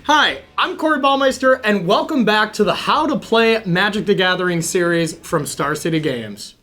Hi, I'm Corey Baumeister, and welcome back to the How to Play Magic the Gathering series from Star City Games.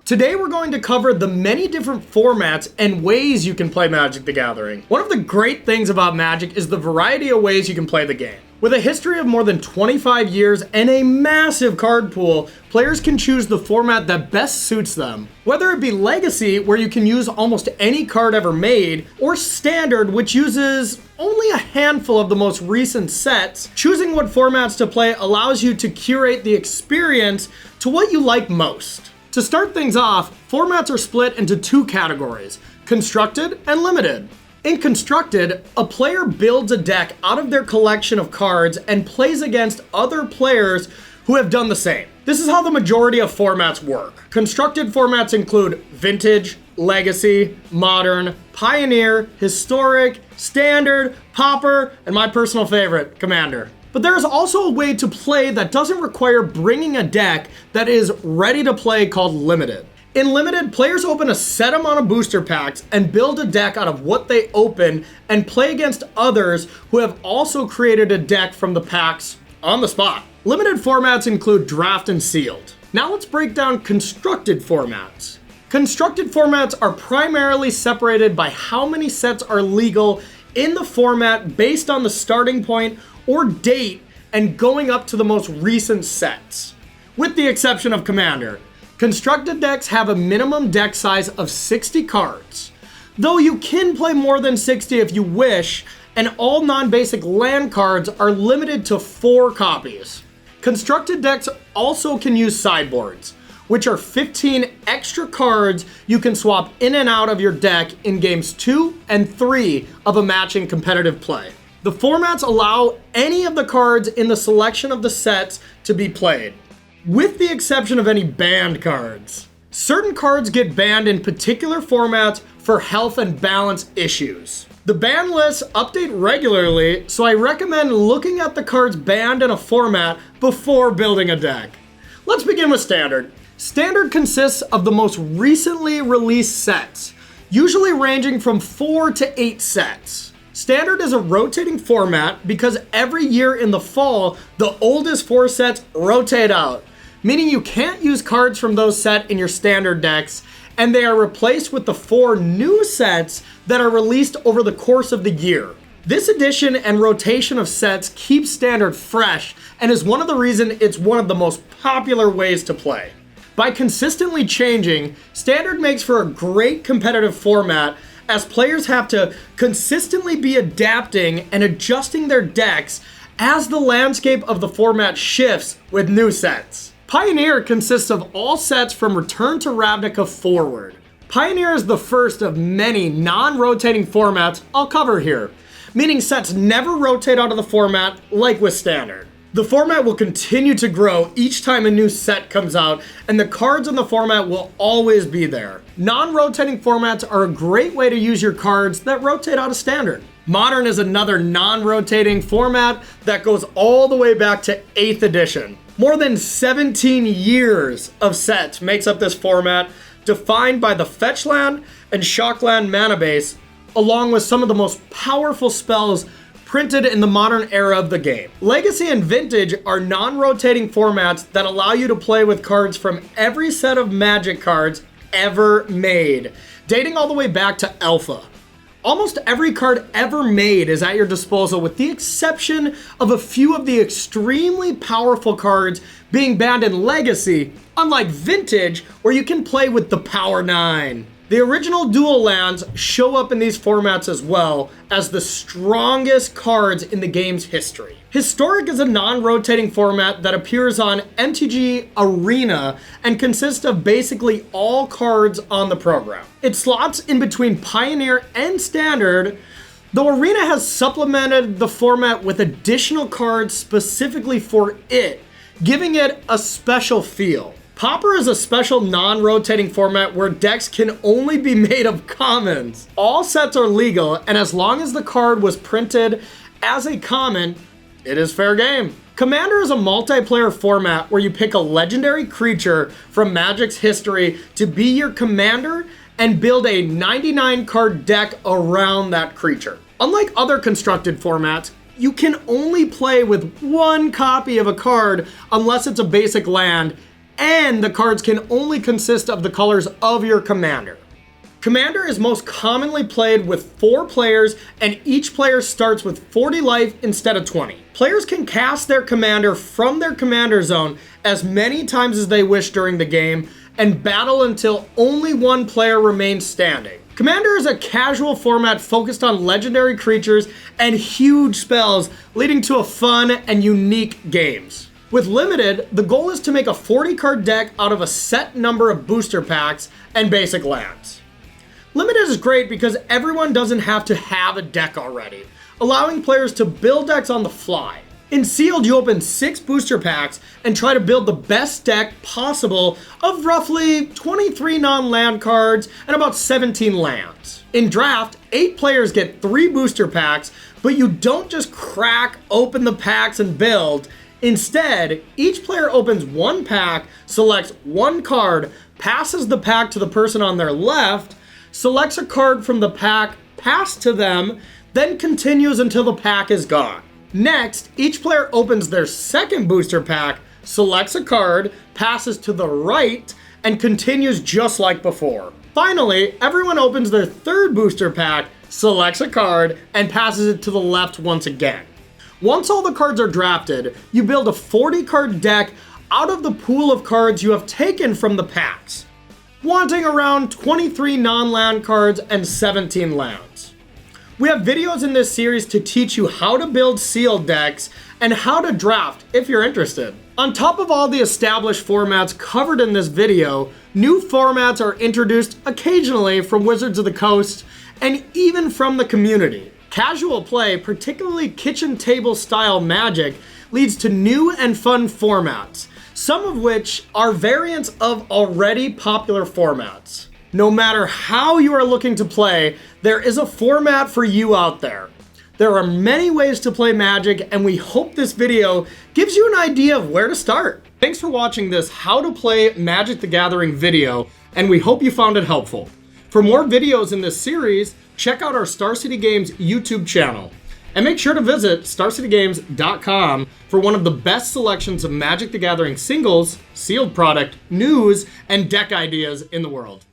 Today we're going to cover the many different formats and ways you can play Magic the Gathering. One of the great things about Magic is the variety of ways you can play the game. With a history of more than 25 years and a massive card pool, players can choose the format that best suits them. Whether it be Legacy, where you can use almost any card ever made, or Standard, which uses only a handful of the most recent sets, choosing what formats to play allows you to curate the experience to what you like most. To start things off, formats are split into two categories, Constructed and Limited. In Constructed, a player builds a deck out of their collection of cards and plays against other players who have done the same. This is how the majority of formats work. Constructed formats include Vintage, Legacy, Modern, Pioneer, Historic, Standard, Pauper, and my personal favorite, Commander. But there is also a way to play that doesn't require bringing a deck that is ready to play called Limited. In Limited, players open a set amount of booster packs and build a deck out of what they open and play against others who have also created a deck from the packs on the spot. Limited formats include Draft and Sealed. Now let's break down Constructed formats. Constructed formats are primarily separated by how many sets are legal in the format based on the starting point or date and going up to the most recent sets. With the exception of Commander, Constructed decks have a minimum deck size of 60 cards, though you can play more than 60 if you wish, and all non-basic land cards are limited to 4 copies. Constructed decks also can use sideboards, which are 15 extra cards you can swap in and out of your deck in games 2 and 3 of a matching competitive play. The formats allow any of the cards in the selection of the sets to be played, with the exception of any banned cards. Certain cards get banned in particular formats for health and balance issues. The ban lists update regularly, so I recommend looking at the cards banned in a format before building a deck. Let's begin with Standard. Standard consists of the most recently released sets, usually ranging from 4 to 8 sets. Standard is a rotating format because every year in the fall, the oldest 4 sets rotate out, meaning you can't use cards from those sets in your Standard decks, and they are replaced with the 4 new sets that are released over the course of the year. This addition and rotation of sets keeps Standard fresh and is one of the reasons it's one of the most popular ways to play. By consistently changing, Standard makes for a great competitive format as players have to consistently be adapting and adjusting their decks as the landscape of the format shifts with new sets. Pioneer consists of all sets from Return to Ravnica forward. Pioneer is the first of many non-rotating formats I'll cover here, meaning sets never rotate out of the format like with Standard. The format will continue to grow each time a new set comes out, and the cards in the format will always be there. Non-rotating formats are a great way to use your cards that rotate out of Standard. Modern is another non-rotating format that goes all the way back to 8th edition. More than 17 years of sets makes up this format, defined by the fetch land and shock land mana base, along with some of the most powerful spells printed in the modern era of the game. Legacy and Vintage are non-rotating formats that allow you to play with cards from every set of Magic cards ever made, dating all the way back to Alpha. Almost every card ever made is at your disposal, with the exception of a few of the extremely powerful cards being banned in Legacy, unlike Vintage, where you can play with the Power 9. The original dual lands show up in these formats as well as the strongest cards in the game's history. Historic is a non-rotating format that appears on MTG Arena and consists of basically all cards on the program. It slots in between Pioneer and Standard, though Arena has supplemented the format with additional cards specifically for it, giving it a special feel. Pauper is a special non-rotating format where decks can only be made of commons. All sets are legal, and as long as the card was printed as a common, it is fair game. Commander is a multiplayer format where you pick a legendary creature from Magic's history to be your commander and build a 99 card deck around that creature. Unlike other constructed formats, you can only play with one copy of a card unless it's a basic land, and the cards can only consist of the colors of your commander. Commander is most commonly played with 4 players, and each player starts with 40 life instead of 20. Players can cast their commander from their commander zone as many times as they wish during the game, and battle until only one player remains standing. Commander is a casual format focused on legendary creatures and huge spells, leading to a fun and unique games. With Limited, the goal is to make a 40 card deck out of a set number of booster packs and basic lands. Limited is great because everyone doesn't have to have a deck already, allowing players to build decks on the fly. In Sealed, you open 6 booster packs and try to build the best deck possible of roughly 23 non-land cards and about 17 lands. In Draft, 8 players get 3 booster packs, but you don't just crack open the packs and build. Instead, each player opens 1 pack, selects 1 card, passes the pack to the person on their left, selects a card from the pack passed to them, then continues until the pack is gone. Next, each player opens their second booster pack, selects a card, passes to the right, and continues just like before. Finally, everyone opens their third booster pack, selects a card, and passes it to the left once again. Once all the cards are drafted, you build a 40 card deck out of the pool of cards you have taken from the packs, wanting around 23 non-land cards and 17 lands. We have videos in this series to teach you how to build sealed decks and how to draft if you're interested. On top of all the established formats covered in this video, new formats are introduced occasionally from Wizards of the Coast and even from the community. Casual play, particularly kitchen table style Magic, leads to new and fun formats, some of which are variants of already popular formats. No matter how you are looking to play, there is a format for you out there. There are many ways to play Magic, and we hope this video gives you an idea of where to start. Thanks for watching this How to Play Magic the Gathering video, and we hope you found it helpful. For more videos in this series, check out our Star City Games YouTube channel. And make sure to visit StarCityGames.com for one of the best selections of Magic the Gathering singles, sealed product, news, and deck ideas in the world.